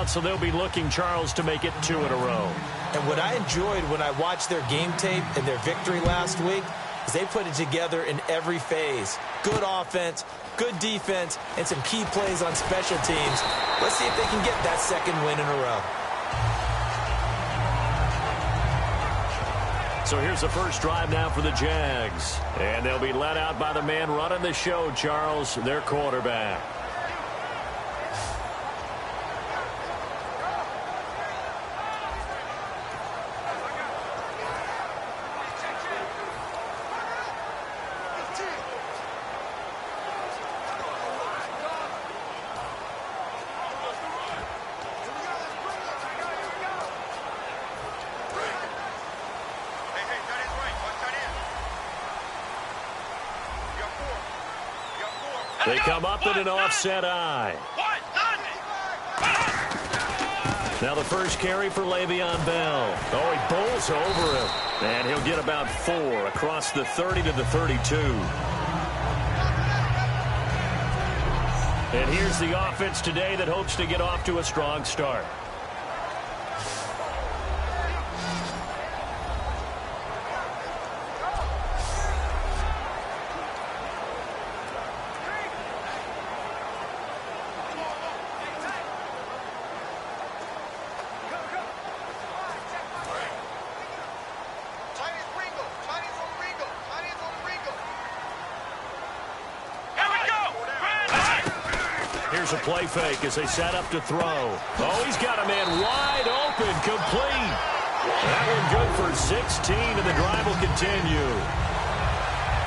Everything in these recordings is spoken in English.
out, so they'll be looking, Charles, to make it 2 in a row. And what I enjoyed when I watched their game tape and their victory last week is they put it together in every phase. Good offense, good defense, and some key plays on special teams. Let's see if they can get that second win in a row. So here's the first drive now for the Jags. And they'll be led out by the man running the show, Charles, their quarterback. They come up in an offset eye. Now the first carry for Le'Veon Bell. Oh, he bowls over him. And he'll get about 4 across the 30 to the 32. And here's the offense today that hopes to get off to a strong start. Here's a play fake as they set up to throw. Oh, he's got a man wide open, complete. That one good for 16, and the drive will continue.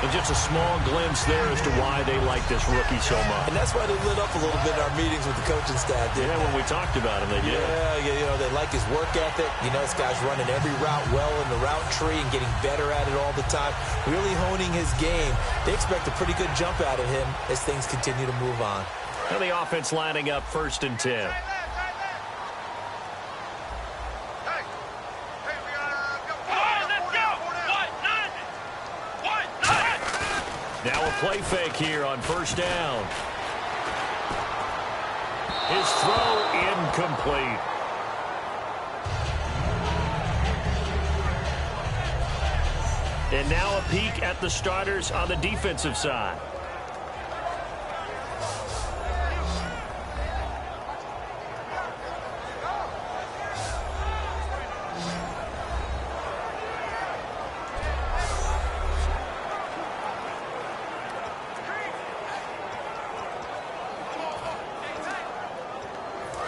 And just a small glimpse there as to why they like this rookie so much. And that's why they lit up a little bit in our meetings with the coaching staff. Yeah, when we talked about him, they did. Yeah, you know, they like his work ethic. You know, this guy's running every route well in the route tree and getting better at it all the time, really honing his game. They expect a pretty good jump out of him as things continue to move on. And the offense lining up 1st and 10. Now a play fake here on 1st down. His throw incomplete. And now a peek at the starters on the defensive side.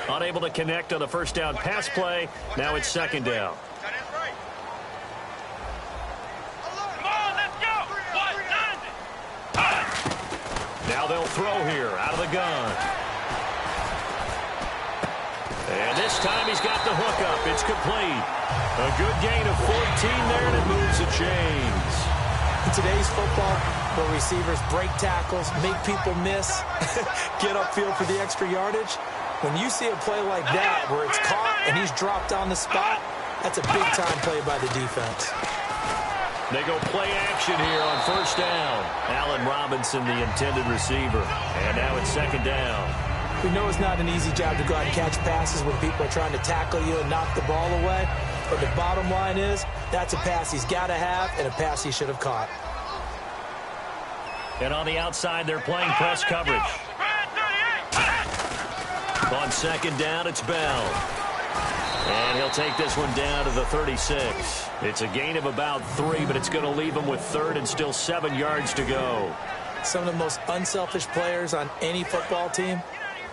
Unable to connect on the 1st down pass play. Now it's 2nd down. Now they'll throw here out of the gun. And this time he's got the hook up. It's complete. A good gain of 14 there, and it moves the chains. In today's football, where receivers break tackles, make people miss, get upfield for the extra yardage, when you see a play like that where it's caught and he's dropped on the spot, that's a big-time play by the defense. They go play action here on 1st down. Allen Robinson, the intended receiver. And now it's 2nd down. We know it's not an easy job to go out and catch passes when people are trying to tackle you and knock the ball away. But the bottom line is, that's a pass he's got to have and a pass he should have caught. And on the outside, they're playing press coverage. On 2nd down, it's Bell. And he'll take this one down to the 36. It's a gain of about 3, but it's going to leave him with 3rd and still 7 yards to go. Some of the most unselfish players on any football team,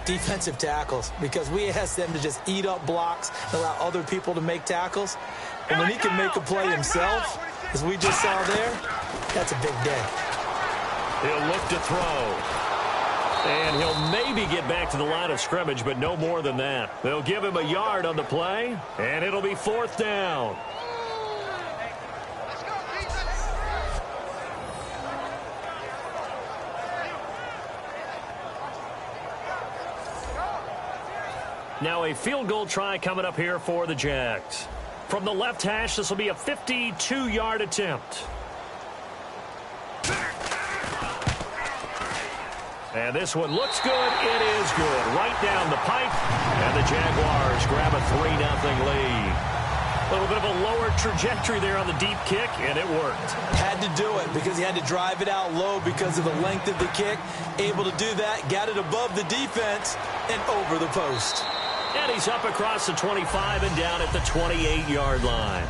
defensive tackles, because we ask them to just eat up blocks and allow other people to make tackles. And when he can make a play himself, as we just saw there, that's a big day. He'll look to throw. And he'll maybe get back to the line of scrimmage, but no more than that. They'll give him a yard on the play, and it'll be 4th down. Now a field goal try coming up here for the Jags. From the left hash, this will be a 52-yard attempt. And this one looks good. It is good. Right down the pipe. And the Jaguars grab a 3-0 lead. A little bit of a lower trajectory there on the deep kick, and it worked. Had to do it because he had to drive it out low because of the length of the kick. Able to do that, got it above the defense and over the post. And he's up across the 25 and down at the 28-yard line.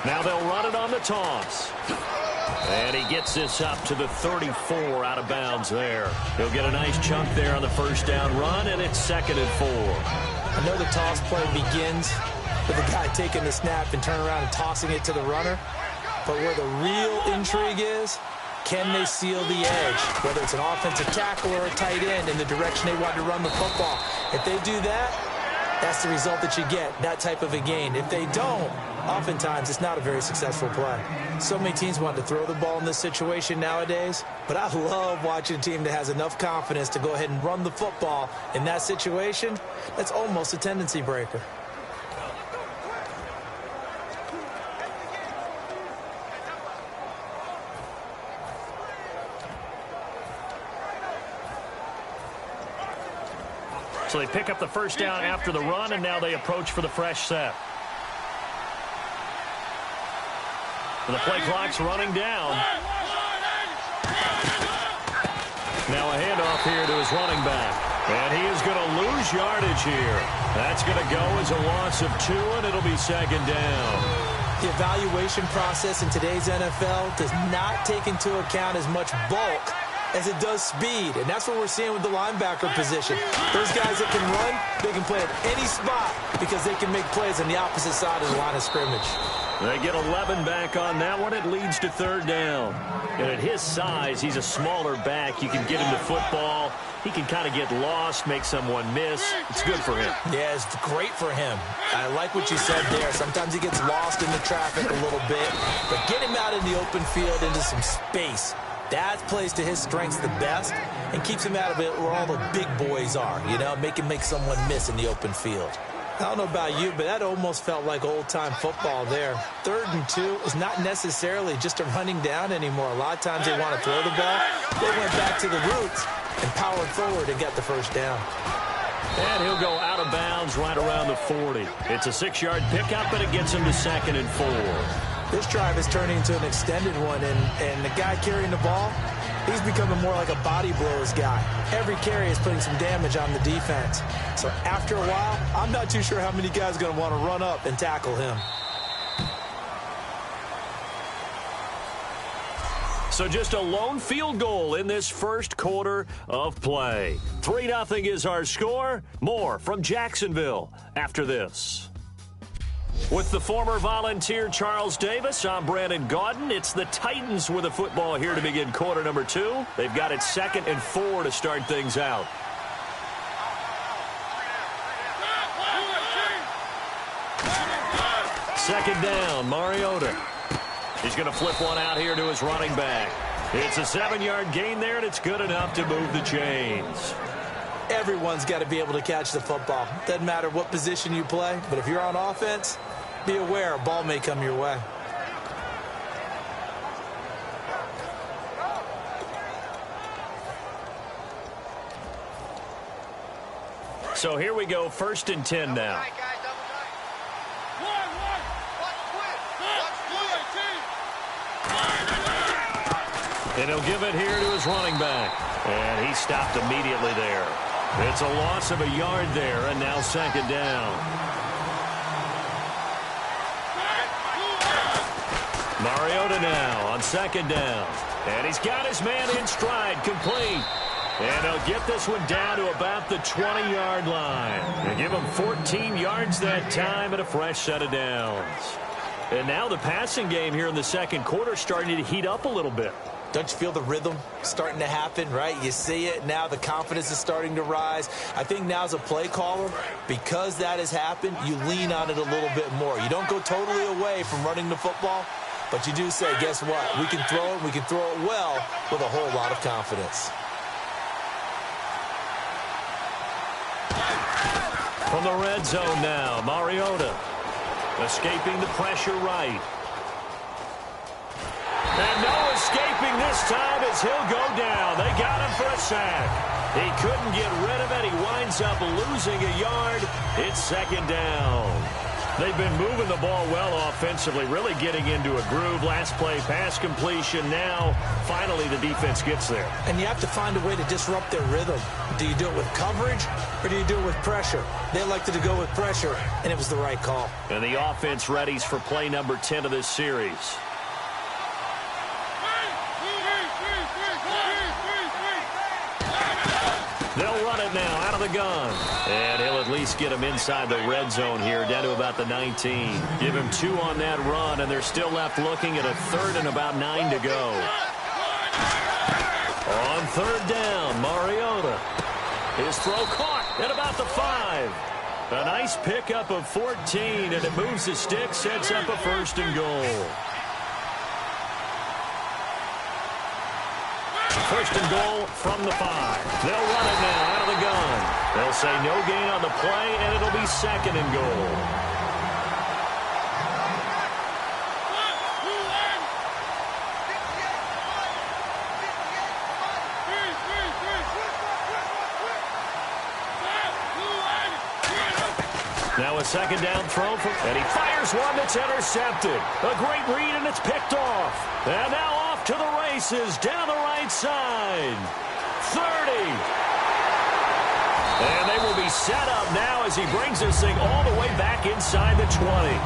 Now they'll run it on the toss. And he gets this up to the 34 out of bounds there. He'll get a nice chunk there on the first down run, and it's 2nd and 4. I know the toss play begins with the guy taking the snap and turning around and tossing it to the runner. But where the real intrigue is, can they seal the edge? Whether it's an offensive tackle or a tight end in the direction they want to run the football. If they do that, that's the result that you get, that type of a gain. If they don't, oftentimes it's not a very successful play. So many teams want to throw the ball in this situation nowadays, but I love watching a team that has enough confidence to go ahead and run the football in that situation. That's almost a tendency breaker. So they pick up the first down after the run, and now they approach for the fresh set. And the play clock's running down. Now a handoff here to his running back. And he is going to lose yardage here. That's going to go as a loss of 2, and it'll be 2nd down. The evaluation process in today's NFL does not take into account as much bulk as it does speed, and that's what we're seeing with the linebacker position. Those guys that can run, they can play at any spot because they can make plays on the opposite side of the line of scrimmage. They get 11 back on that one. It leads to 3rd down. And at his size, he's a smaller back. You can get him to football. He can kind of get lost, make someone miss. It's good for him. Yeah, it's great for him. I like what you said there. Sometimes he gets lost in the traffic a little bit, but get him out in the open field into some space. That plays to his strengths the best and keeps him out of it where all the big boys are, you know, make someone miss in the open field. I don't know about you, but that almost felt like old-time football there. 3rd and 2 is not necessarily just a running down anymore. A lot of times they want to throw the ball. They went back to the roots and powered forward and got the first down. And he'll go out of bounds right around the 40. It's a 6-yard pickup, but it gets him to 2nd and 4. This drive is turning into an extended one, and the guy carrying the ball, he's becoming more like a body blows guy. Every carry is putting some damage on the defense. So after a while, I'm not too sure how many guys are going to want to run up and tackle him. So just a lone field goal in this first quarter of play. 3-0 is our score. More from Jacksonville after this. With the former Volunteer Charles Davis, I'm Brandon Gaudin. It's the Titans with the football here to begin quarter number 2. They've got it 2nd and 4 to start things out. Second down, Mariota. He's going to flip one out here to his running back. It's a 7-yard gain there, and it's good enough to move the chains. Everyone's got to be able to catch the football. Doesn't matter what position you play, but if you're on offense, be aware a ball may come your way. So here we go, 1st and 10 now. And he'll give it here to his running back. And he stopped immediately there. It's a loss of a yard there, and now 2nd down. Mariota now on 2nd down. And he's got his man in stride, complete. And he'll get this one down to about the 20-yard line. And give him 14 yards that time and a fresh set of downs. And now the passing game here in the second quarter starting to heat up a little bit. Don't you feel the rhythm starting to happen, right? You see it now. The confidence is starting to rise. I think now as a play caller, because that has happened, you lean on it a little bit more. You don't go totally away from running the football, but you do say, guess what? We can throw it. We can throw it well with a whole lot of confidence. From the red zone now, Mariota escaping the pressure right. And no escaping this time as he'll go down. They got him for a sack. He couldn't get rid of it. He winds up losing a yard. It's second down. They've been moving the ball well offensively, really getting into a groove. Last play, pass completion. Now, finally, the defense gets there. And you have to find a way to disrupt their rhythm. Do you do it with coverage, or do you do it with pressure? They elected to go with pressure, and it was the right call. And the offense readies for play number 10 of this series. They'll run it now out of the gun. And he'll at least get him inside the red zone here, down to about the 19. Give him 2 on that run, and they're still left looking at a third and about 9 to go. On third down, Mariota. His throw caught at about the 5. A nice pickup of 14, and it moves the stick, sets up a first and goal. First and goal from the 5. They'll run it now out of the gun. They'll say no gain on the play, and it'll be second and goal. Now a second down throw, and he fires one that's intercepted. A great read, and it's picked off. And now off to the races, down the right side. 30. And they will be set up now as he brings this thing all the way back inside the 20.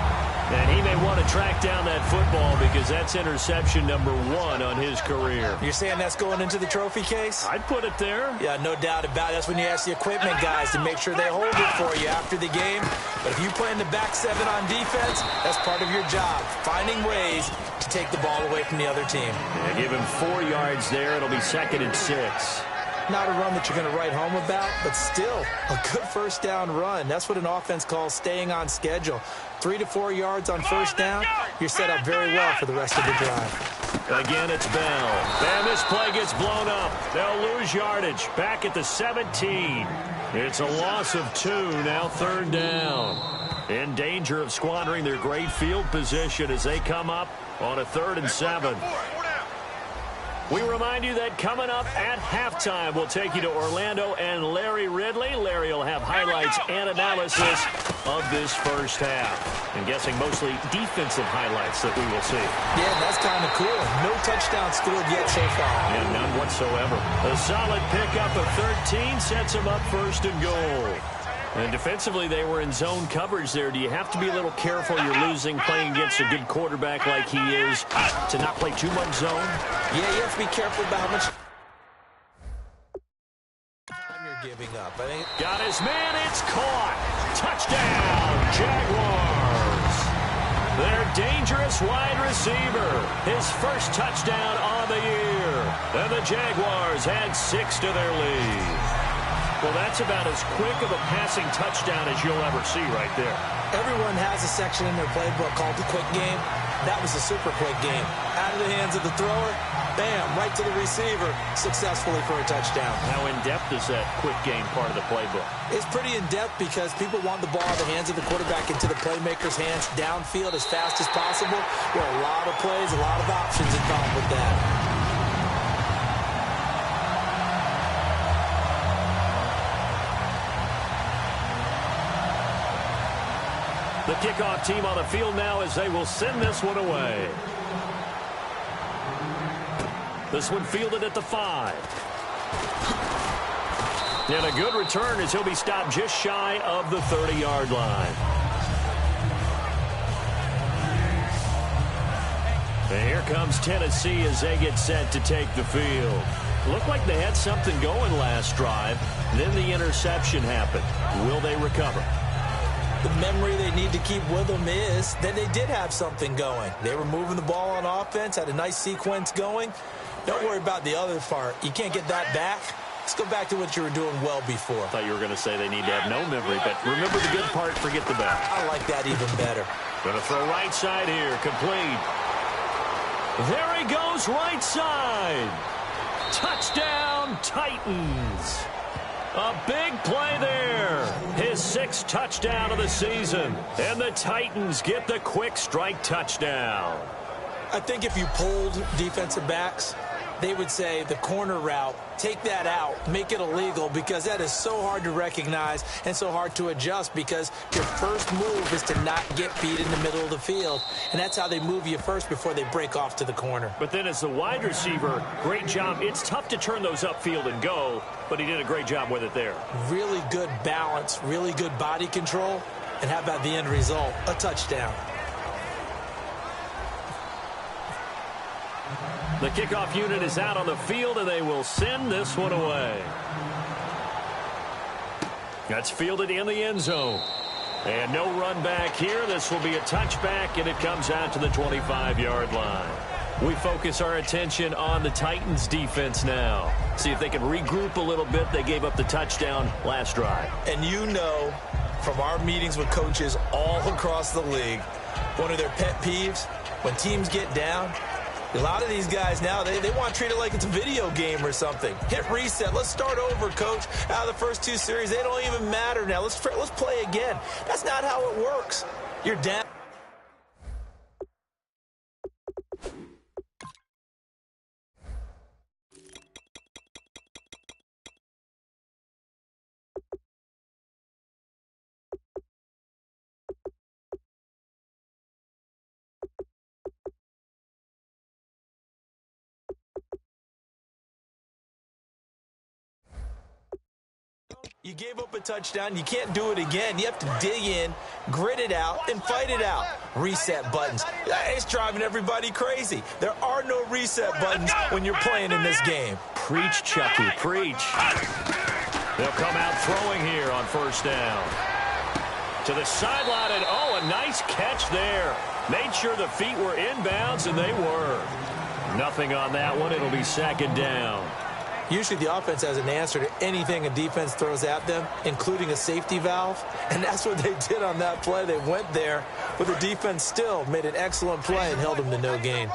And he may want to track down that football because that's interception number 1 on his career. You're saying that's going into the trophy case? I'd put it there. Yeah, no doubt about it. That's when you ask the equipment guys to make sure they hold it for you after the game. But if you play in the back 7 on defense, that's part of your job, finding ways to take the ball away from the other team. Yeah, give him 4 yards there. It'll be second and 6. Not a run that you're going to write home about, but still a good first down run. That's what an offense calls staying on schedule. 3 to 4 yards on first down, you're set up very well for the rest of the drive. Again, it's Bell. And this play gets blown up. They'll lose yardage. Back at the 17. It's a loss of 2, now third down. In danger of squandering their great field position as they come up on a 3rd and 7. We remind you that coming up at halftime, we'll take you to Orlando and Larry Ridley. Larry will have highlights and analysis of this first half. I'm guessing mostly defensive highlights that we will see. Yeah, that's kind of cool. No touchdown scored yet so far. Yeah, none whatsoever. A solid pickup of 13 sets him up first and goal. And defensively, they were in zone coverage there. Do you have to be a little careful? You're losing, playing against a good quarterback like he is, to not play too much zone? Yeah, you have to be careful about how much time you're giving up. I think got his man. It's caught. Touchdown, Jaguars. Their dangerous wide receiver. His first touchdown on the year. And the Jaguars add 6 to their lead. Well, that's about as quick of a passing touchdown as you'll ever see right there. Everyone has a section in their playbook called the quick game. That was a super quick game. Out of the hands of the thrower, bam, right to the receiver, successfully for a touchdown. How in-depth is that quick game part of the playbook? It's pretty in-depth because people want the ball in the hands of the quarterback into the playmaker's hands downfield as fast as possible. There are a lot of plays, a lot of options involved with that. The kickoff team on the field now as they will send this one away. This one fielded at the 5. And a good return as he'll be stopped just shy of the 30-yard line. And here comes Tennessee as they get set to take the field. Looked like they had something going last drive. Then the interception happened. Will they recover? The memory they need to keep with them is that they did have something going. They were moving the ball on offense, had a nice sequence going. Don't worry about the other part. You can't get that back. Let's go back to what you were doing well before. I thought you were going to say they need to have no memory, but remember the good part, forget the bad. I like that even better. Going to throw right side here, complete. There he goes, right side. Touchdown, Titans. A big play there. His 6th touchdown of the season. And the Titans get the quick strike touchdown. I think if you polled defensive backs, they would say the corner route, take that out, make it illegal, because that is so hard to recognize and so hard to adjust, because your first move is to not get beat in the middle of the field, and that's how they move you first before they break off to the corner. But then as the wide receiver, great job. It's tough to turn those upfield and go, but he did a great job with it there. Really good balance, really good body control, and how about the end result? A touchdown. The kickoff unit is out on the field, and they will send this one away. That's fielded in the end zone. And no run back here. This will be a touchback, and it comes out to the 25-yard line. We focus our attention on the Titans defense now. See if they can regroup a little bit. They gave up the touchdown last drive. And you know from our meetings with coaches all across the league, one of their pet peeves, when teams get down, a lot of these guys now, they want to treat it like it's a video game or something. Hit reset. Let's start over, coach. Out of the first 2 series, they don't even matter now. Let's play again. That's not how it works. You're down. You gave up a touchdown. You can't do it again. You have to dig in, grit it out, and fight it out. Reset buttons. It's driving everybody crazy. There are no reset buttons when you're playing in this game. Preach, Chucky, preach. They'll come out throwing here on first down. To the sideline, and a nice catch there. Made sure the feet were inbounds, and they were. Nothing on that one. It'll be second down. Usually the offense has an answer to anything a defense throws at them, including a safety valve, and that's what they did on that play. They went there, but the defense still made an excellent play and held them to no gain.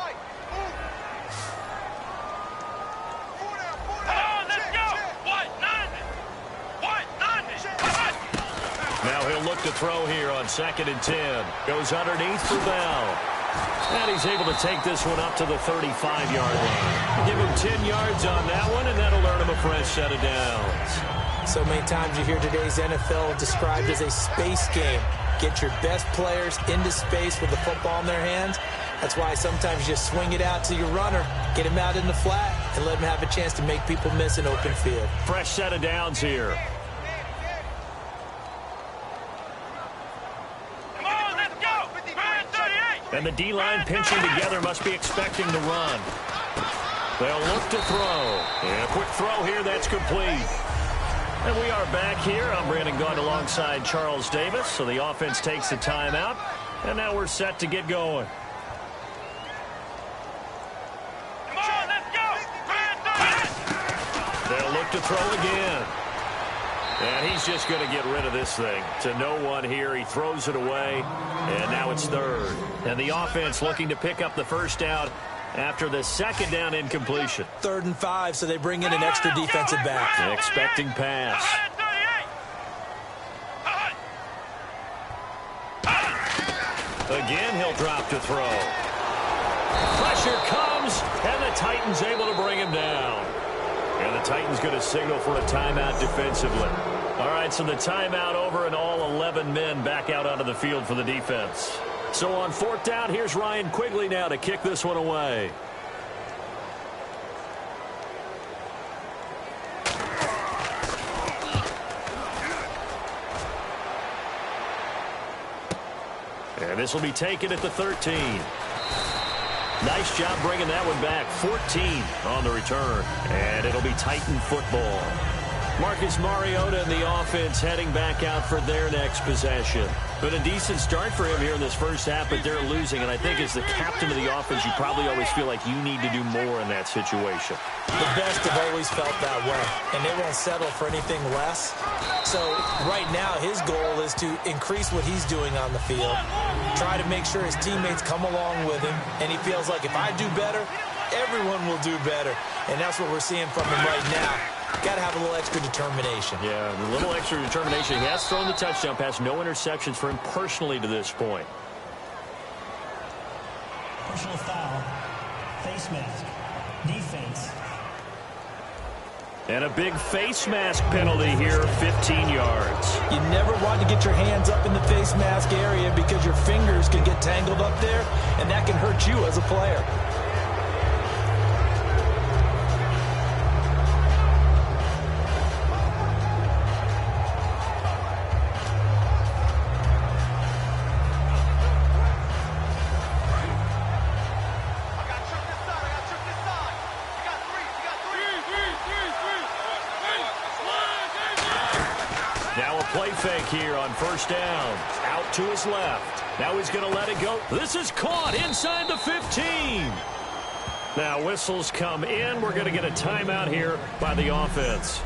Now he'll look to throw here on 2nd and 10. Goes underneath for Bell. And he's able to take this one up to the 35-yard line. Give him 10 yards on that one, and that'll earn him a fresh set of downs. So many times you hear today's NFL described as a space game. Get your best players into space with the football in their hands. That's why sometimes you just swing it out to your runner, get him out in the flat, and let him have a chance to make people miss an open field. Fresh set of downs here. And the D-line pinching together must be expecting the run. They'll look to throw. And a quick throw here, that's complete. And we are back here. I'm Brandon Gaughan alongside Charles Davis. So the offense takes the timeout. And now we're set to get going. Come on, let's go! They'll look to throw again. And he's just going to get rid of this thing. To no one here. He throws it away. And now it's third. And the offense looking to pick up the first down after the second down incompletion. 3rd and 5, so they bring in an extra defensive back. Expecting pass. Again, he'll drop to throw. Pressure comes, and the Titans able to bring him down. And the Titans going to signal for a timeout defensively. All right, so the timeout over, and all 11 men back out onto the field for the defense. So on 4th down, here's Ryan Quigley now to kick this one away. And this will be taken at the 13. Nice job bringing that one back. 14 on the return. And it'll be Titan football. Marcus Mariota and the offense heading back out for their next possession. Been a decent start for him here in this first half, but they're losing. And I think as the captain of the offense, you probably always feel like you need to do more in that situation. The best have always felt that way, and they won't settle for anything less. So right now, his goal is to increase what he's doing on the field, try to make sure his teammates come along with him, and he feels like if I do better, everyone will do better. And that's what we're seeing from him right now. Got to have a little extra determination. Yeah, a little extra determination. He has thrown the touchdown pass. No interceptions for him personally to this point. Personal foul. Face mask. Defense. And a big face mask penalty here, 15 yards. You never want to get your hands up in the face mask area because your fingers can get tangled up there, and that can hurt you as a player. Play fake here on first down. Out to his left. Now he's going to let it go. This is caught inside the 15. Now whistles come in. We're going to get a timeout here by the offense.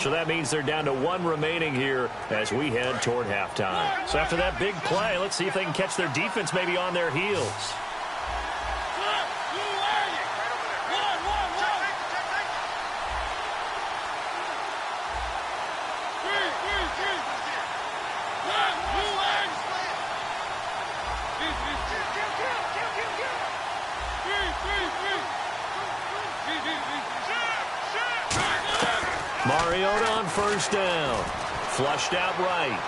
So that means they're down to one remaining here as we head toward halftime. So after that big play, let's see if they can catch their defense maybe on their heels. Mariota on first down. Flushed out right.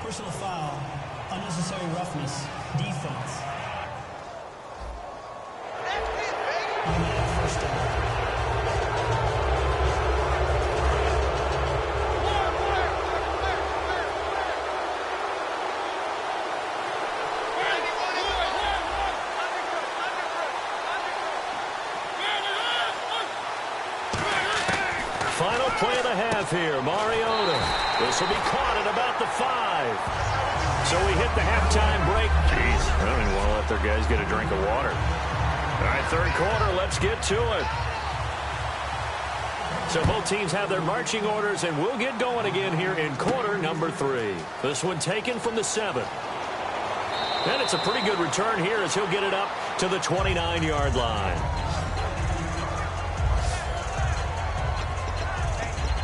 Personal foul. Unnecessary roughness. Defense. First down. Final play of the half here. Mariota. This will be caught at about the 5. So we hit the halftime break. Jeez, I don't even want to let their guys get a drink of water. All right, third quarter, let's get to it. So both teams have their marching orders, and we'll get going again here in quarter number 3. This one taken from the 7. And it's a pretty good return here as he'll get it up to the 29-yard line.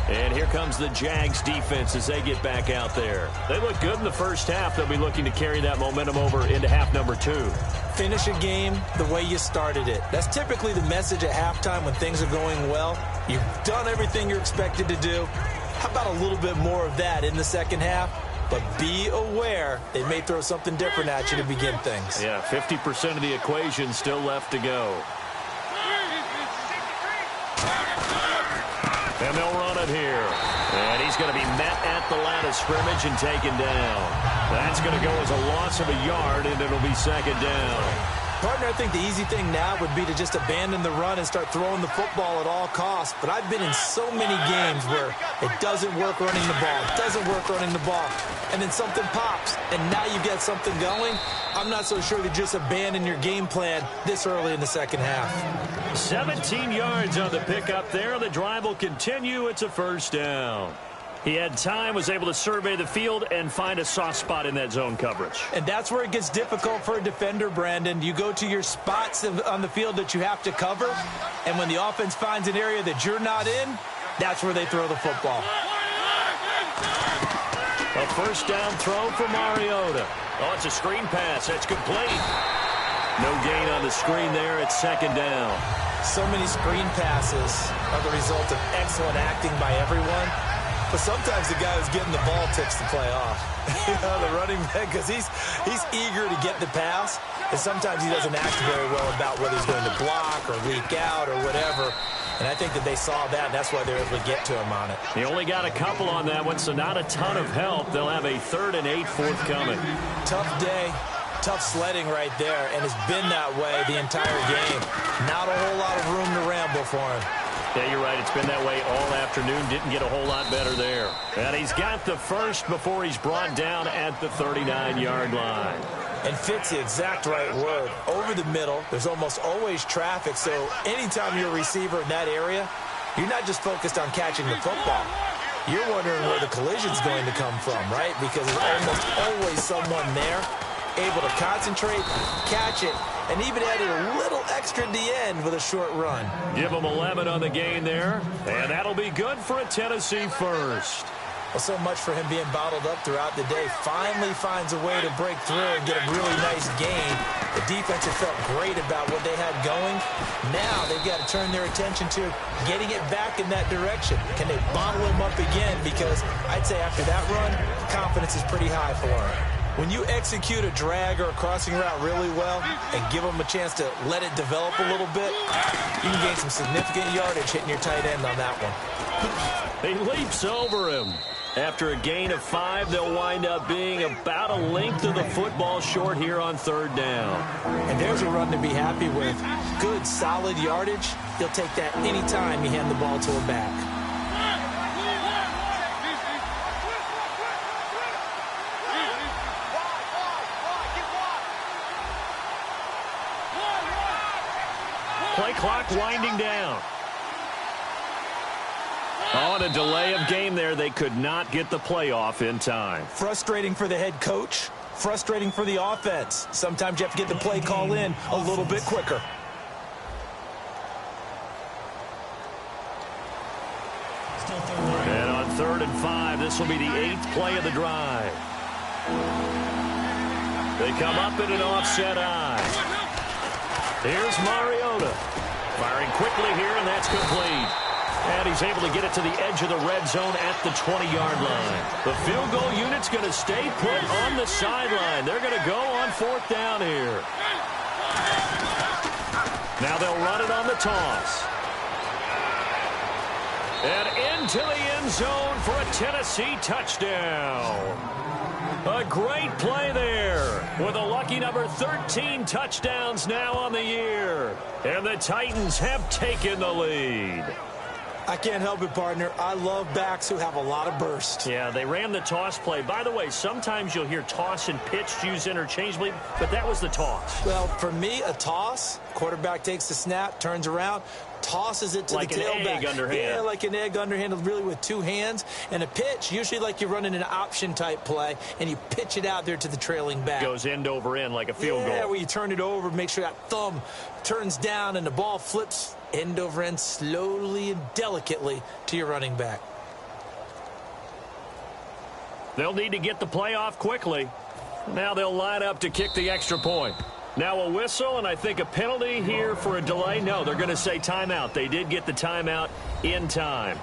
And here comes the Jags defense as they get back out there. They look good in the first half. They'll be looking to carry that momentum over into half number 2. Finish a game the way you started it. That's typically the message at halftime when things are going well. You've done everything you're expected to do. How about a little bit more of that in the second half? But be aware they may throw something different at you to begin things. Yeah, 50% of the equation still left to go. And they'll run it here. And he's going to be met at the line of scrimmage and taken down. That's going to go as a loss of a yard, and it'll be second down. Partner, I think the easy thing now would be to just abandon the run and start throwing the football at all costs. But I've been in so many games where it doesn't work running the ball, and then something pops, and now you get something going. I'm not so sure to just abandon your game plan this early in the second half. 17 yards on the pickup there. The drive will continue. It's a first down. He had time, was able to survey the field and find a soft spot in that zone coverage. And that's where it gets difficult for a defender, Brandon. You go to your spots on the field that you have to cover, and when the offense finds an area that you're not in, that's where they throw the football. A first down throw for Mariota. Oh, it's a screen pass. That's complete. No gain on the screen there. It's second down. So many screen passes are the result of excellent acting by everyone. But sometimes the guy who's getting the ball tips the play off. You know, the running back, because he's eager to get the pass, and sometimes he doesn't act very well about whether he's going to block or leak out or whatever. And I think that they saw that, and that's why they were able to get to him on it. He only got a couple on that one, so not a ton of help. They'll have a 3rd and 8 forthcoming. Tough day. tough sledding right there, and it's been that way the entire game. Not a whole lot of room to ramble for him. Yeah, you're right. It's been that way all afternoon. Didn't get a whole lot better there. And he's got the first before he's brought down at the 39-yard line. And fits the exact right word. Over the middle, there's almost always traffic, so anytime you're a receiver in that area, you're not just focused on catching the football. You're wondering where the collision's going to come from, right? Because there's almost always someone there able to concentrate, catch it, and even added a little extra at the end with a short run. Give him 11 on the gain there, and that'll be good for a Tennessee first. Well, so much for him being bottled up throughout the day. Finally finds a way to break through and get a really nice gain. The defense had felt great about what they had going. Now they've got to turn their attention to getting it back in that direction. Can they bottle him up again? Because I'd say after that run, confidence is pretty high for him. When you execute a drag or a crossing route really well and give them a chance to let it develop a little bit, you can gain some significant yardage hitting your tight end on that one. He leaps over him. After a gain of 5, they'll wind up being about a length of the football short here on third down. And there's a run to be happy with. Good, solid yardage. He'll take that anytime you hand the ball to a back. Play clock winding down. On a delay of game there, they could not get the playoff in time. Frustrating for the head coach. Frustrating for the offense. Sometimes you have to get the play call in a little bit quicker. And on 3rd and 5, this will be the 8th play of the drive. They come up in an offset eye. Here's Mariota. Firing quickly here, and that's complete. And he's able to get it to the edge of the red zone at the 20-yard line. The field goal unit's going to stay put on the sideline. They're going to go on 4th down here. Now they'll run it on the toss. And into the end zone for a Tennessee touchdown. A great play there with a lucky number 13 touchdowns now on the year. And the Titans have taken the lead. I can't help it, partner. I love backs who have a lot of burst. Yeah, they ran the toss play. By the way, sometimes you'll hear toss and pitch used interchangeably, but that was the toss. Well, for me, a toss, quarterback takes the snap, turns around, tosses it to like the tailback. Like an egg underhand. Yeah, like an egg underhand, really with 2 hands. And a pitch, usually like you're running an option-type play, and you pitch it out there to the trailing back. Goes end over end like a field goal. Yeah, where you turn it over, make sure that thumb turns down, and the ball flips end over end slowly and delicately to your running back. They'll need to get the play off quickly. Now they'll line up to kick the extra point. Now a whistle, and I think a penalty here for a delay. No, they're going to say timeout. They did get the timeout in time.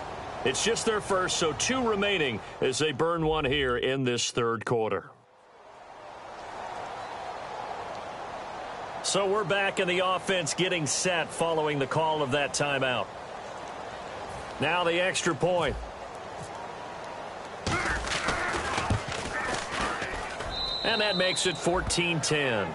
It's just their first, so 2 remaining as they burn one here in this 3rd quarter. So we're back in the offense getting set following the call of that timeout. Now the extra point. And that makes it 14-10.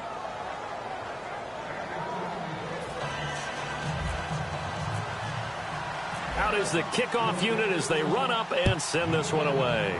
Out is the kickoff unit as they run up and send this one away.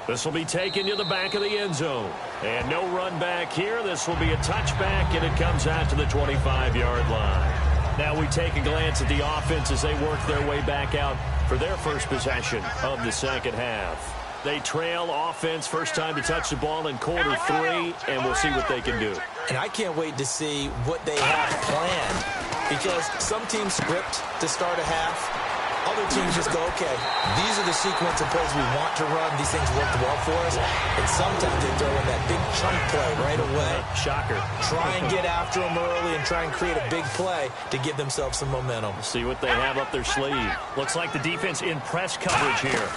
This will be taken to the back of the end zone. And no run back here. This will be a touchback, and it comes out to the 25-yard line. Now we take a glance at the offense as they work their way back out for their first possession of the second half. They trail offense first time to touch the ball in quarter 3, and we'll see what they can do. And I can't wait to see what they have planned, because some teams script to start a half. Other teams just go, okay, these are the sequence of plays we want to run. These things worked well for us. And sometimes they throw in that big chunk play right away. Shocker. Try and get after them early and try and create a big play to give themselves some momentum. See what they have up their sleeve. Looks like the defense in press coverage here.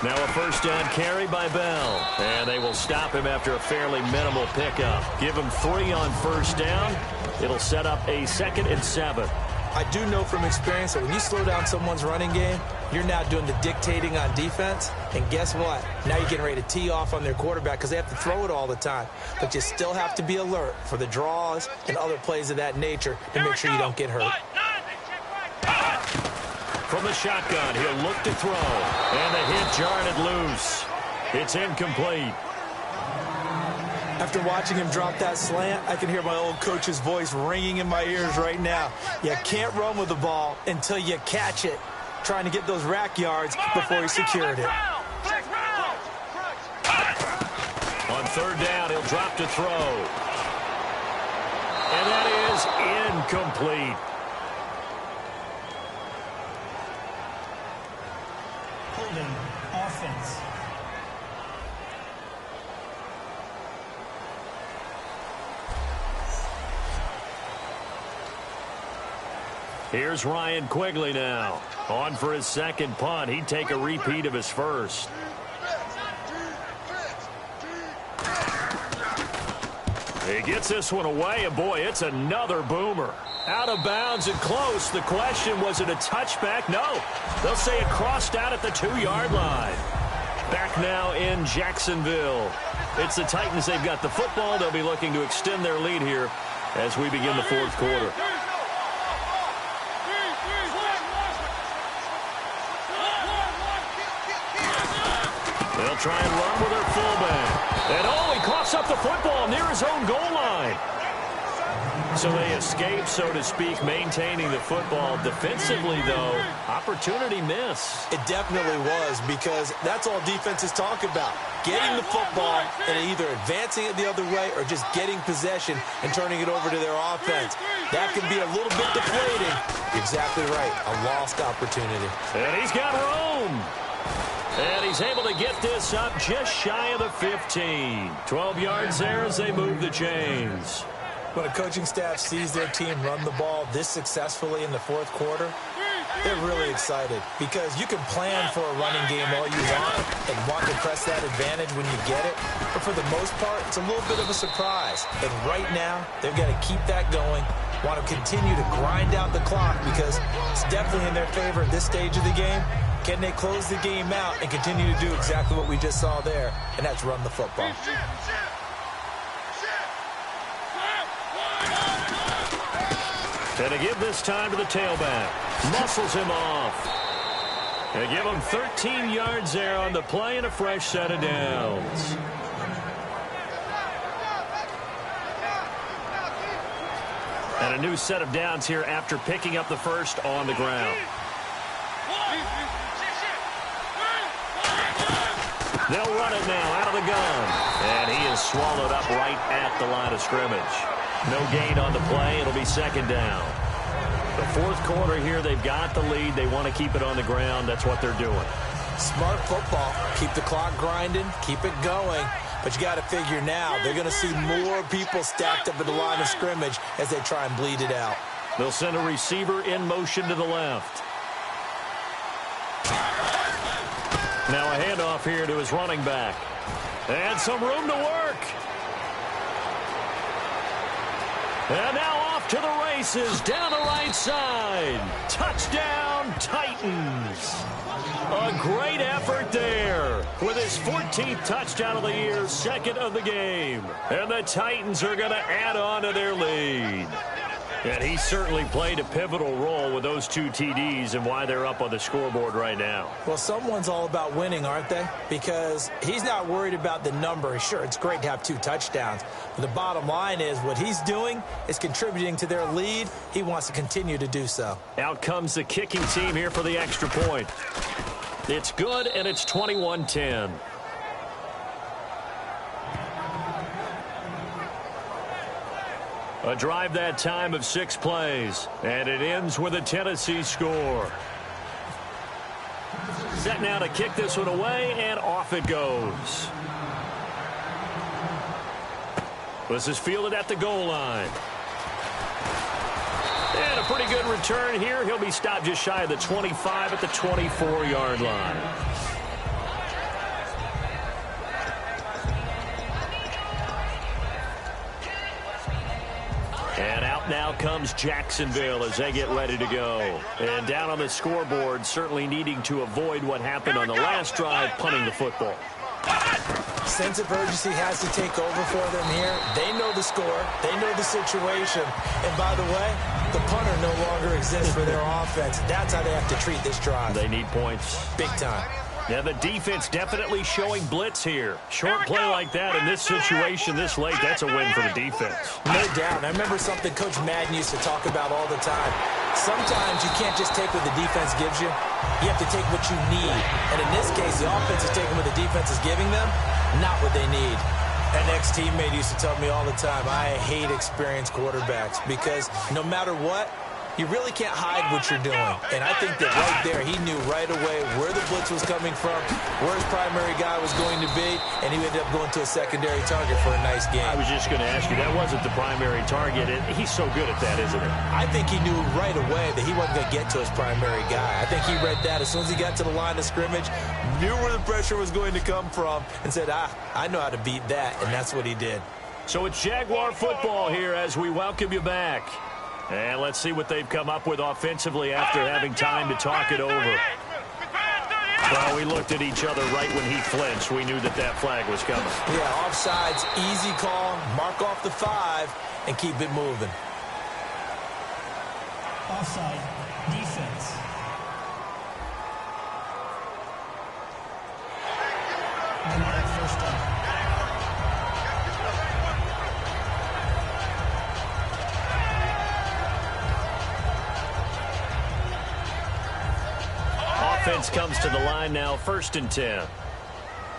Now a first down carry by Bell. And they will stop him after a fairly minimal pickup. Give him 3 on first down. It'll set up a 2nd and 7. I do know from experience that when you slow down someone's running game, you're now doing the dictating on defense. And guess what? Now you're getting ready to tee off on their quarterback because they have to throw it all the time. But you still have to be alert for the draws and other plays of that nature to make sure you don't get hurt. From the shotgun, he'll look to throw. And the hit jarred it loose. It's incomplete. After watching him drop that slant, I can hear my old coach's voice ringing in my ears right now. You can't run with the ball until you catch it. Trying to get those rack yards before he secured it. On third down, he'll drop to throw. And that is incomplete. Holding offense. Here's Ryan Quigley now. On for his second punt. He'd take a repeat of his first. He gets this one away, and boy, it's another boomer. Out of bounds and close. The question, was it a touchback? No. They'll say it crossed out at the 2-yard line. Back now in Jacksonville. It's the Titans. They've got the football. They'll be looking to extend their lead here as we begin the fourth quarter. They'll try and run with their fullback. And oh, he coughs up the football near his own goal line. So they escape, so to speak, maintaining the football. Defensively, though, opportunity miss. It definitely was, because that's all defenses talk about. Getting the football and either advancing it the other way or just getting possession and turning it over to their offense. That can be a little bit deflating. Exactly right. A lost opportunity. And he's got room. And he's able to get this up just shy of the 15. 12 yards there as they move the chains. When a coaching staff sees their team run the ball this successfully in the fourth quarter, they're really excited, because you can plan for a running game all you want to press that advantage when you get it. But for the most part, it's a little bit of a surprise. And right now, they've got to keep that going, want to continue to grind out the clock, because it's definitely in their favor at this stage of the game. Can they close the game out and continue to do exactly what we just saw there, and that's run the football. And to give this time to the tailback. Muscles him off. And give him 13 yards there on the play and a fresh set of downs. And a new set of downs here after picking up the first on the ground. They'll run it now out of the gun. And he is swallowed up right at the line of scrimmage. No gain on the play. It'll be second down. The fourth quarter here, they've got the lead. They want to keep it on the ground. That's what they're doing. Smart football. Keep the clock grinding. Keep it going. But you got to figure now, they're going to see more people stacked up at the line of scrimmage as they try and bleed it out. They'll send a receiver in motion to the left. Now a handoff here to his running back. And some room to work. And now off to the races down the right side. Touchdown, Titans. A great effort there with his 14th touchdown of the year, second of the game. And the Titans are going to add on to their lead. And he certainly played a pivotal role with those two TDs and why they're up on the scoreboard right now. Well, someone's all about winning, aren't they? Because he's not worried about the number. Sure, it's great to have 2 touchdowns. But the bottom line is what he's doing is contributing to their lead. He wants to continue to do so. Out comes the kicking team here for the extra point. It's good, and it's 21-10. A drive that time of 6 plays, and it ends with a Tennessee score. Set now to kick this one away, and off it goes. This is fielded at the goal line. And a pretty good return here. He'll be stopped just shy of the 25 at the 24-yard line. And out now comes Jacksonville as they get ready to go. And down on the scoreboard, certainly needing to avoid what happened on the last drive, punting the football. Sense of urgency has to take over for them here. They know the score. They know the situation. And by the way, the punter no longer exists for their offense. That's how they have to treat this drive. They need points. Big time. Yeah, the defense definitely showing blitz here. Short play like that in this situation this late, that's a win for the defense. No doubt. I remember something Coach Madden used to talk about all the time. Sometimes you can't just take what the defense gives you. You have to take what you need. And in this case, the offense is taking what the defense is giving them, not what they need. An ex-teammate used to tell me all the time, I hate experienced quarterbacks because no matter what, you really can't hide what you're doing. And I think that right there, he knew right away where the blitz was coming from, where his primary guy was going to be, and he ended up going to a secondary target for a nice game. I was just going to ask you, that wasn't the primary target. He's so good at that, isn't he? I think he knew right away that he wasn't going to get to his primary guy. I think he read that as soon as he got to the line of scrimmage, knew where the pressure was going to come from, and said, I know how to beat that, and that's what he did. So it's Jaguar football here as we welcome you back. And let's see what they've come up with offensively after having time to talk it over. Well, we looked at each other right when he flinched. We knew that that flag was coming. Yeah, offsides, easy call, mark off the 5, and keep it moving. Offside, defense. Automatic first down. Offense comes to the line now, 1st and 10.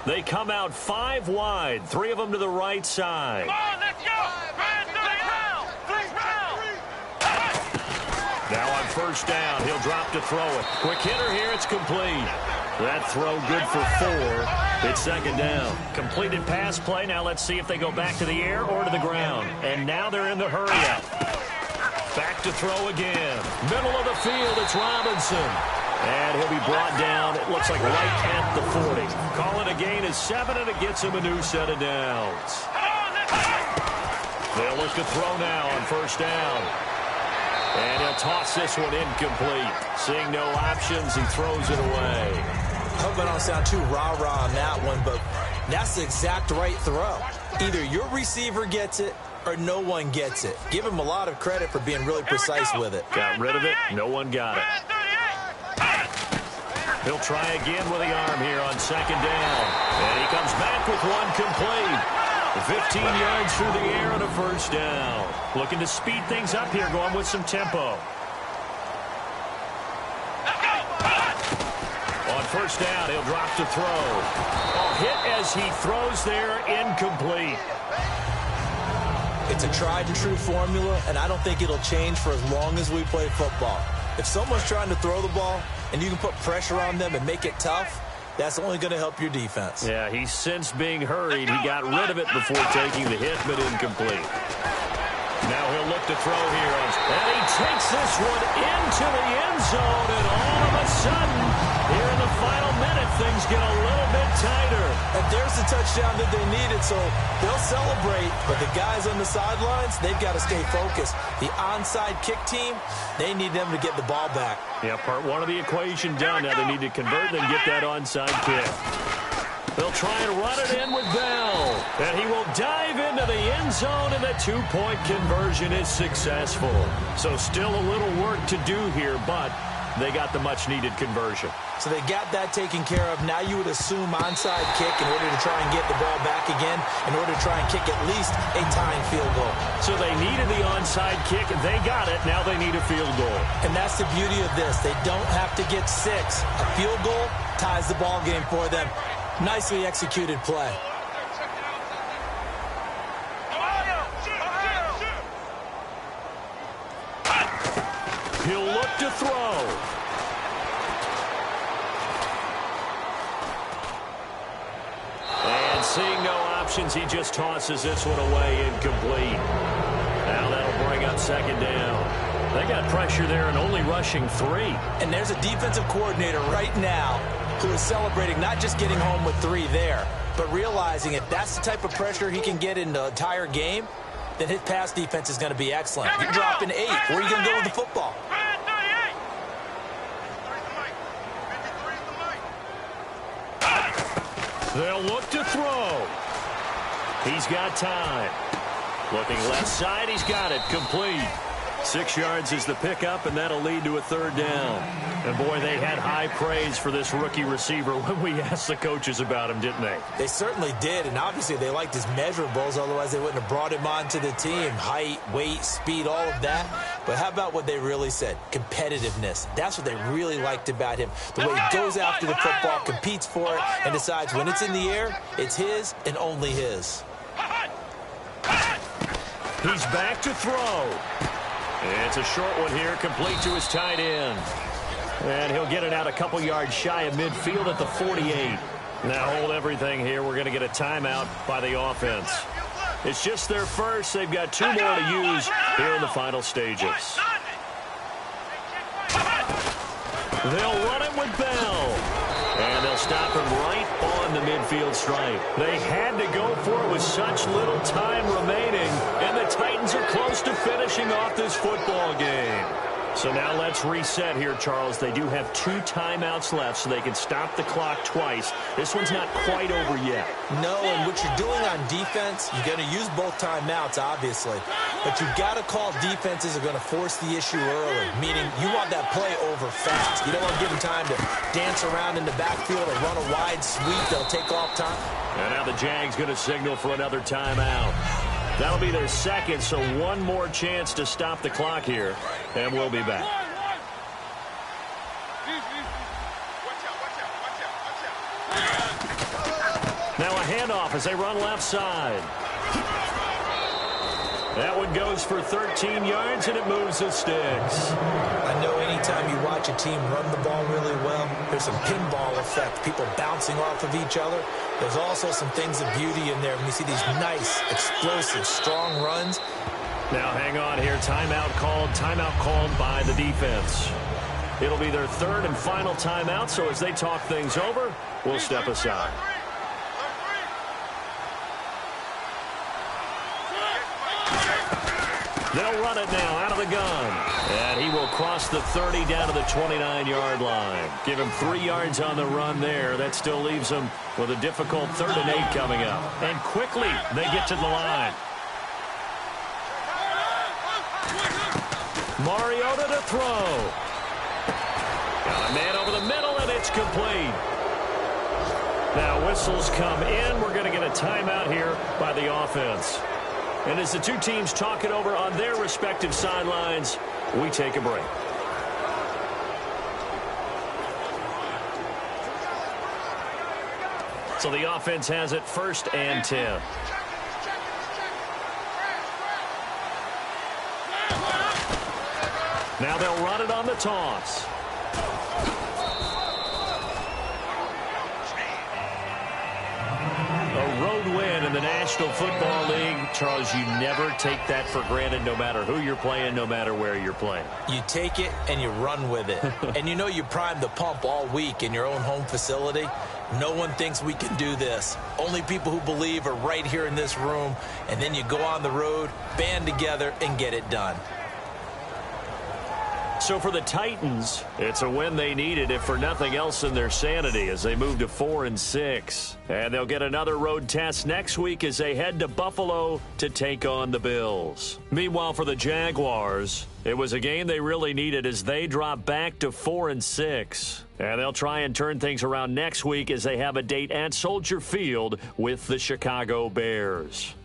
They come out 5 wide, 3 of them to the right side. Come on, let's go! Now on 1st down, he'll drop to throw it. Quick hitter here, it's complete. That throw good for 4. It's 2nd down. Completed pass play. Now let's see if they go back to the air or to the ground. And now they're in the hurry-up. Back to throw again. Middle of the field, it's Robinson. And he'll be brought down, it looks like right at the 40. Call it a gain of 7, and it gets him a new set of downs. They'll look to throw now on 1st down. And he'll toss this one incomplete. Seeing no options, he throws it away. I hope I don't sound too rah-rah on that one, but that's the exact right throw. Either your receiver gets it or no one gets it. Give him a lot of credit for being really precise with it. Got rid of it, no one got it. He'll try again with the arm here on 2nd down. And he comes back with one complete. 15 yards through the air on a 1st down. Looking to speed things up here, going with some tempo. On 1st down, he'll drop to throw. Hit as he throws there, incomplete. It's a tried-and-true formula, and I don't think it'll change for as long as we play football. If someone's trying to throw the ball and you can put pressure on them and make it tough, that's only going to help your defense. Yeah, he's since being hurried. He got rid of it before taking the hit, but incomplete. Now he'll look to throw here. And he takes this one into the end zone, and all of a sudden, here in the final minute, things get a little bit tighter. And there's the touchdown that they needed, so they'll celebrate. But the guys on the sidelines, they've got to stay focused. The onside kick team, they need them to get the ball back. Yeah, part 1 of the equation done. Now they need to convert and get that onside kick. They'll try and run it in with Bell. And he will dive into the end zone, and the 2-point conversion is successful. So still a little work to do here, but they got the much-needed conversion. So they got that taken care of. Now you would assume onside kick in order to try and get the ball back again, in order to try and kick at least a tying field goal. So they needed the onside kick. They got it. Now they need a field goal. And that's the beauty of this. They don't have to get 6. A field goal ties the ball game for them. Nicely executed play. He'll look to throw. And seeing no options, he just tosses this one away, incomplete. Now that'll bring up 2nd down. They got pressure there and only rushing 3. And there's a defensive coordinator right now who is celebrating not just getting home with 3 there, but realizing if that's the type of pressure he can get in the entire game, then his pass defense is going to be excellent. You're dropping 8. Where are you going to go with the football? They'll look to throw. He's got time. Looking left side, he's got it. Complete. 6 yards is the pickup, and that'll lead to a 3rd down. And, boy, they had high praise for this rookie receiver when we asked the coaches about him, didn't they? They certainly did, and obviously they liked his measurables. Otherwise, they wouldn't have brought him onto the team. Height, weight, speed, all of that. But how about what they really said? Competitiveness. That's what they really liked about him. The way he goes after the football, competes for it, and decides when it's in the air, it's his and only his. He's back to throw. It's a short one here, complete to his tight end. And he'll get it out a couple yards shy of midfield at the 48. Now hold everything here. We're going to get a timeout by the offense. It's just their first. They've got 2 more to use here in the final stages. They'll run it with Bell. And they'll stop him right on the midfield stripe. They had to go for it with such little time remaining, and the Titans are close to finishing off this football game. So now let's reset here, Charles. They do have 2 timeouts left, so they can stop the clock twice. This one's not quite over yet. No, and what you're doing on defense, you're going to use both timeouts, obviously. But you've got to call defenses are going to force the issue early, meaning you want that play over fast. You don't want to give them time to dance around in the backfield or run a wide sweep. They'll take off time. And now the Jags going to signal for another timeout. That'll be their 2nd, so 1 more chance to stop the clock here, and we'll be back. Now a handoff as they run left side. That one goes for 13 yards, and it moves the sticks. I know anytime you watch a team run the ball really well, there's some pinball effect, people bouncing off of each other. There's also some things of beauty in there when you see these nice, explosive, strong runs. Now hang on here. Timeout called by the defense. It'll be their 3rd and final timeout, so as they talk things over, we'll step aside. They'll run it now out of the gun. And he will cross the 30 down to the 29-yard line. Give him 3 yards on the run there. That still leaves him with a difficult 3rd and 8 coming up. And quickly they get to the line. Mariota to throw. Got a man over the middle, and it's complete. Now whistles come in. We're going to get a timeout here by the offense. And as the 2 teams talk it over on their respective sidelines, we take a break. So the offense has it 1st and 10. Now they'll run it on the toss. A road win in the National Football League. Charles, you never take that for granted no matter who you're playing, no matter where you're playing. You take it and you run with it. And you know you primed the pump all week in your own home facility. No one thinks we can do this. Only people who believe are right here in this room. And then you go on the road, band together, and get it done. So for the Titans, it's a win they needed, if for nothing else in their sanity, as they move to 4-6. And they'll get another road test next week as they head to Buffalo to take on the Bills. Meanwhile, for the Jaguars, it was a game they really needed as they drop back to 4-6. And they'll try and turn things around next week as they have a date at Soldier Field with the Chicago Bears.